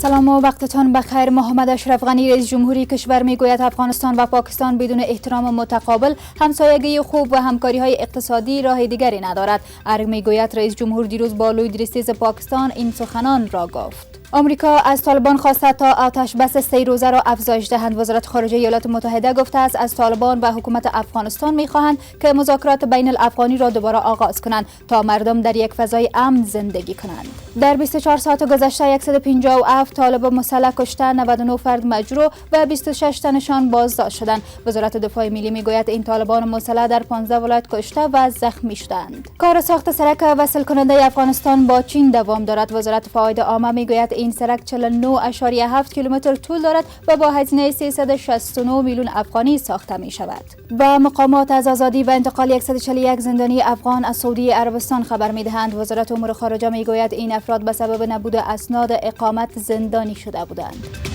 سلام و وقتتان بخیر. محمد اشرف غنی رئیس جمهوری کشور میگوید افغانستان و پاکستان بدون احترام متقابل همسایگی خوب و همکاری های اقتصادی راه دیگری ندارد. ارگ میگوید رئیس جمهور دیروز با لوی درستیز پاکستان این سخنان را گفت. آمریکا از طالبان خواسته تا آتش بس 3 روزه را افزایش دهند. وزارت خارجه ایالات متحده گفته است از طالبان و حکومت افغانستان میخواهند که مذاکرات بین الافغانی را دوباره آغاز کنند تا مردم در یک فضای امن زندگی کنند. در 24 ساعت گذشته 157 طالب مسلح کشته، 99 فرد مجروح و 26 تنشان بازداشت شدند. وزارت دفاع ملی میگوید این طالبان مسلح در 15 ولایت کشته و زخمی شدند. کار ساخت سرک وصل کننده افغانستان با چین دوام دارد. وزارت فواید عامه میگوید این سرک 49.7 کیلومتر طول دارد و با هزینه 369 میلیون افغانی ساخته می شود. و مقامات از آزادی و انتقال 141 زندانی افغان از سعودی عربستان خبر می دهند. وزارت امور خارجه می گوید این افراد به سبب نبود اسناد اقامت زندانی شده بودند.